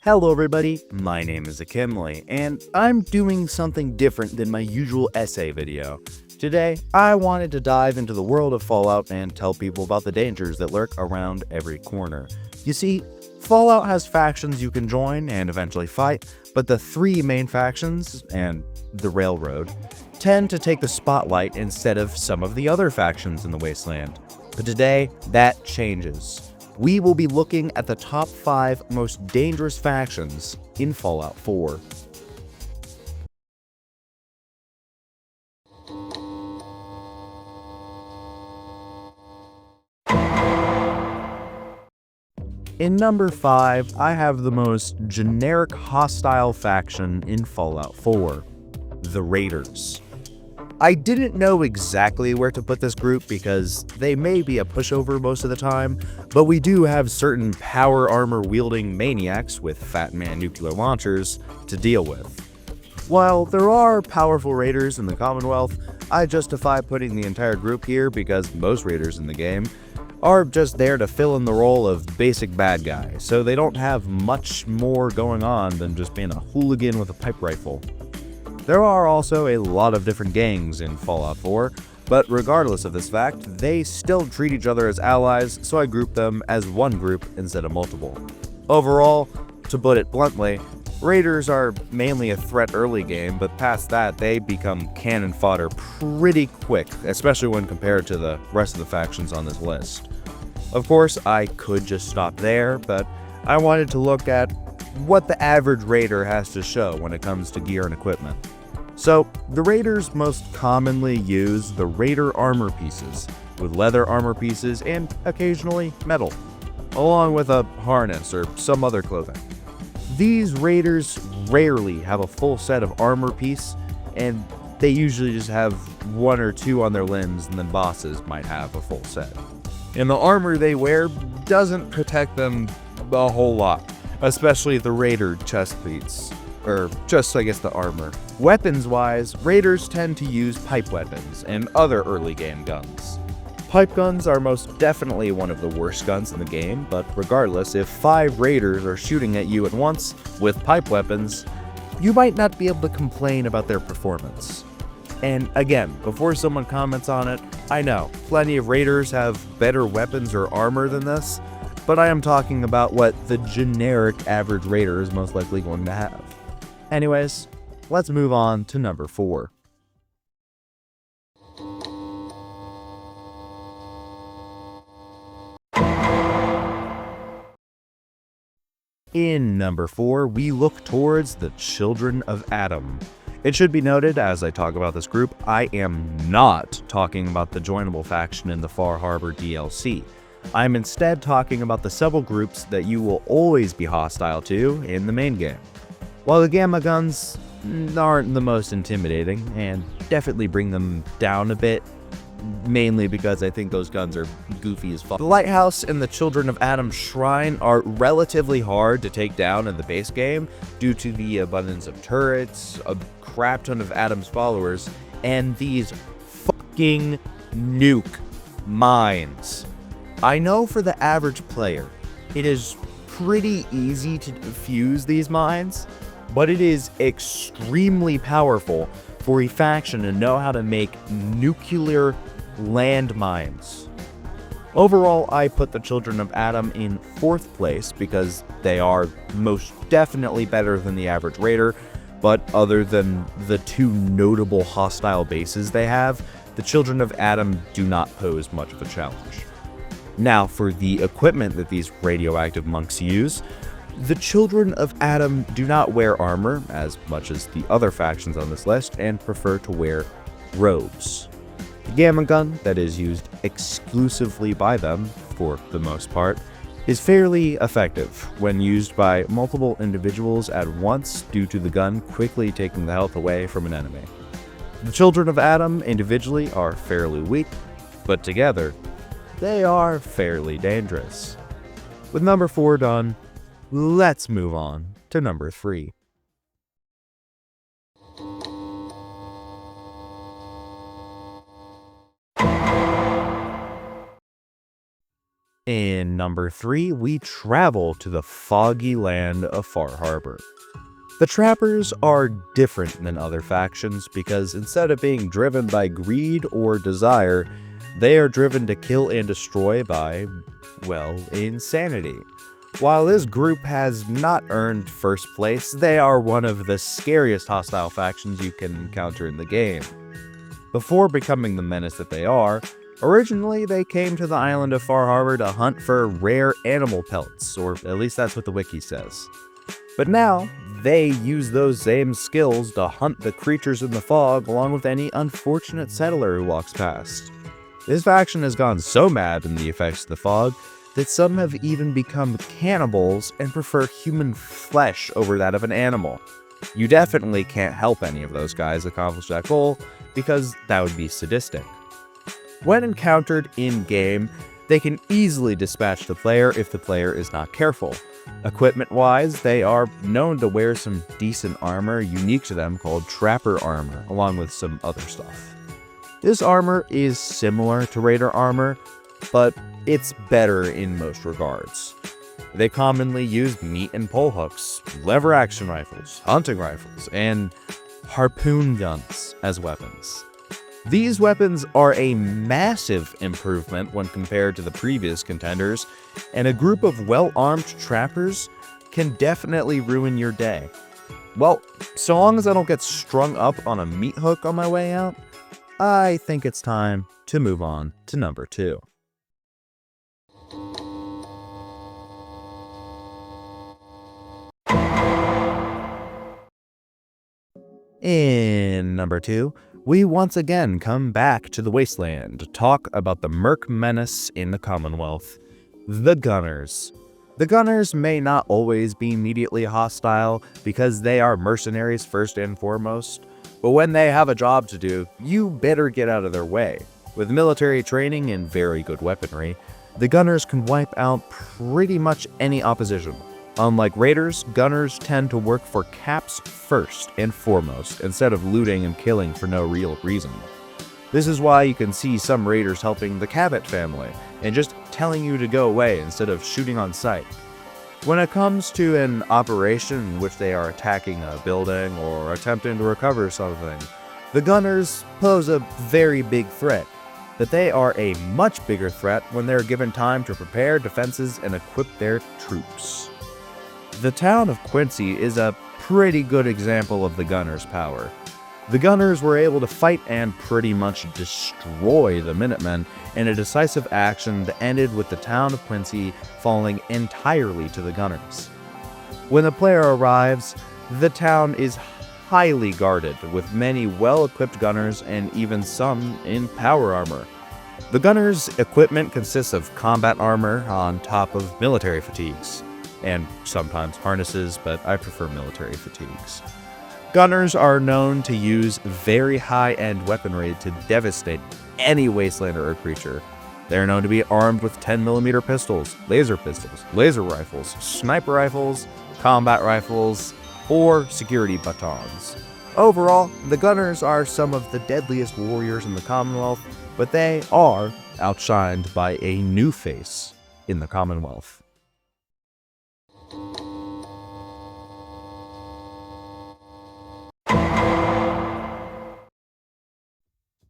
Hello everybody, my name is Akimley, and I'm doing something different than my usual essay video. Today, I wanted to dive into the world of Fallout and tell people about the dangers that lurk around every corner. You see, Fallout has factions you can join and eventually fight, but the three main factions, and the Railroad, tend to take the spotlight instead of some of the other factions in the Wasteland. But today, that changes. We will be looking at the top 5 most dangerous factions in Fallout 4. In number 5, I have the most generic hostile faction in Fallout 4, the Raiders. I didn't know exactly where to put this group because they may be a pushover most of the time, but we do have certain power armor wielding maniacs with Fat Man nuclear launchers to deal with. While there are powerful raiders in the Commonwealth, I justify putting the entire group here because most raiders in the game are just there to fill in the role of basic bad guy, so they don't have much more going on than just being a hooligan with a pipe rifle. There are also a lot of different gangs in Fallout 4, but regardless of this fact, they still treat each other as allies, so I group them as one group instead of multiple. Overall, to put it bluntly, Raiders are mainly a threat early game, but past that, they become cannon fodder pretty quick, especially when compared to the rest of the factions on this list. Of course, I could just stop there, but I wanted to look at what the average Raider has to show when it comes to gear and equipment. So, the Raiders most commonly use the Raider armor pieces, with leather armor pieces and occasionally metal, along with a harness or some other clothing. These Raiders rarely have a full set of armor piece, and they usually just have one or two on their limbs, and then bosses might have a full set. And the armor they wear doesn't protect them a whole lot, especially the Raider chest piece. Or just, I guess, the armor. Weapons-wise, Raiders tend to use pipe weapons and other early game guns. Pipe guns are most definitely one of the worst guns in the game, but regardless, if 5 Raiders are shooting at you at once with pipe weapons, you might not be able to complain about their performance. And again, before someone comments on it, I know, plenty of Raiders have better weapons or armor than this, but I am talking about what the generic average Raider is most likely going to have. Anyways, let's move on to number 4. In number 4, we look towards the Children of Atom. It should be noted, as I talk about this group, I am not talking about the joinable faction in the Far Harbor DLC. I'm instead talking about the several groups that you will always be hostile to in the main game. While the Gamma Guns aren't the most intimidating, and definitely bring them down a bit, mainly because I think those guns are goofy as fuck. The Lighthouse and the Children of Atom Shrine are relatively hard to take down in the base game due to the abundance of turrets, a crap ton of Atom's followers, and these fucking nuke mines. I know for the average player, it is pretty easy to defuse these mines, but it is extremely powerful for a faction to know how to make nuclear landmines. Overall, I put the Children of Atom in 4th place because they are most definitely better than the average Raider, but other than the 2 notable hostile bases they have, the Children of Atom do not pose much of a challenge. Now, for the equipment that these radioactive monks use, the Children of Atom do not wear armor as much as the other factions on this list and prefer to wear robes. The Gamma Gun, that is used exclusively by them, for the most part, is fairly effective when used by multiple individuals at once due to the gun quickly taking the health away from an enemy. The Children of Atom individually are fairly weak, but together, they are fairly dangerous. With number 4 done, let's move on to number 3. In number 3, we travel to the foggy land of Far Harbor. The Trappers are different than other factions because instead of being driven by greed or desire, they are driven to kill and destroy by, well, insanity. While this group has not earned first place, they are one of the scariest hostile factions you can encounter in the game. Before becoming the menace that they are, originally they came to the island of Far Harbor to hunt for rare animal pelts, or at least that's what the wiki says. But now, they use those same skills to hunt the creatures in the fog along with any unfortunate settler who walks past. This faction has gone so mad in the effects of the fog that some have even become cannibals and prefer human flesh over that of an animal. You definitely can't help any of those guys accomplish that goal because that would be sadistic. When encountered in-game, they can easily dispatch the player if the player is not careful. Equipment-wise, they are known to wear some decent armor unique to them called Trapper armor, along with some other stuff. This armor is similar to Raider armor, but it's better in most regards. They commonly use meat and pole hooks, lever action rifles, hunting rifles, and harpoon guns as weapons. These weapons are a massive improvement when compared to the previous contenders, and a group of well-armed trappers can definitely ruin your day. Well, so long as I don't get strung up on a meat hook on my way out, I think it's time to move on to number 2. In number 2, we once again come back to the Wasteland to talk about the Merc menace in the Commonwealth, the Gunners. The Gunners may not always be immediately hostile because they are mercenaries first and foremost, but when they have a job to do, you better get out of their way. With military training and very good weaponry, the Gunners can wipe out pretty much any opposition. Unlike Raiders, Gunners tend to work for caps first and foremost, instead of looting and killing for no real reason. This is why you can see some Raiders helping the Cabot family, and just telling you to go away instead of shooting on sight. When it comes to an operation in which they are attacking a building or attempting to recover something, the Gunners pose a very big threat, but they are a much bigger threat when they are given time to prepare defenses and equip their troops. The town of Quincy is a pretty good example of the Gunners' power. The Gunners were able to fight and pretty much destroy the Minutemen in a decisive action that ended with the town of Quincy falling entirely to the Gunners. When the player arrives, the town is highly guarded with many well-equipped gunners and even some in power armor. The Gunners' equipment consists of combat armor on top of military fatigues, and sometimes harnesses, but I prefer military fatigues. Gunners are known to use very high-end weaponry to devastate any Wastelander or creature. They are known to be armed with 10mm pistols, laser rifles, sniper rifles, combat rifles, or security batons. Overall, the Gunners are some of the deadliest warriors in the Commonwealth, but they are outshined by a new face in the Commonwealth.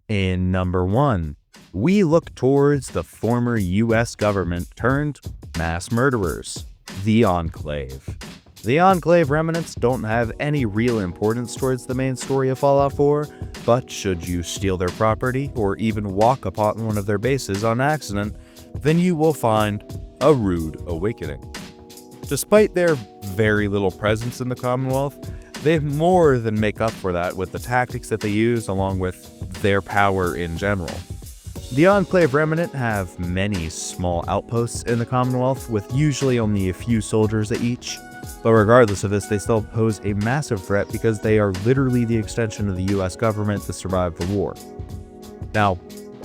In number 1, we look towards the former US government turned mass murderers, the Enclave. The Enclave remnants don't have any real importance towards the main story of Fallout 4, but should you steal their property or even walk upon one of their bases on accident, then you will find a rude awakening. Despite their very little presence in the Commonwealth, they more than make up for that with the tactics that they use along with their power in general. The Enclave Remnant have many small outposts in the Commonwealth with usually only a few soldiers at each, but regardless of this, they still pose a massive threat because they are literally the extension of the US government that survived the war. Now,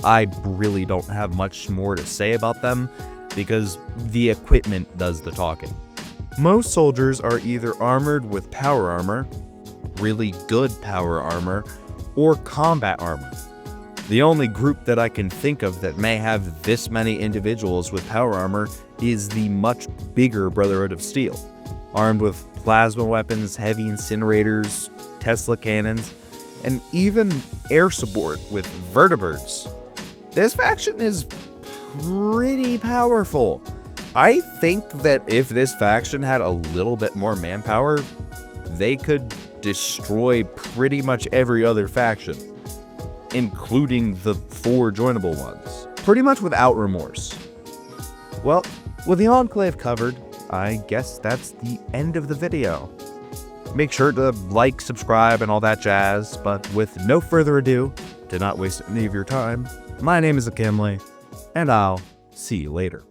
I really don't have much more to say about them because the equipment does the talking. Most soldiers are either armored with power armor, really good power armor, or combat armor. The only group that I can think of that may have this many individuals with power armor is the much bigger Brotherhood of Steel, armed with plasma weapons, heavy incinerators, Tesla cannons, and even air support with vertibirds. This faction is pretty powerful. I think that if this faction had a little bit more manpower, they could destroy pretty much every other faction, including the 4 joinable ones, pretty much without remorse. Well, with the Enclave covered, I guess that's the end of the video. Make sure to like, subscribe, and all that jazz, but with no further ado, to not waste any of your time, my name is Akimley, and I'll see you later.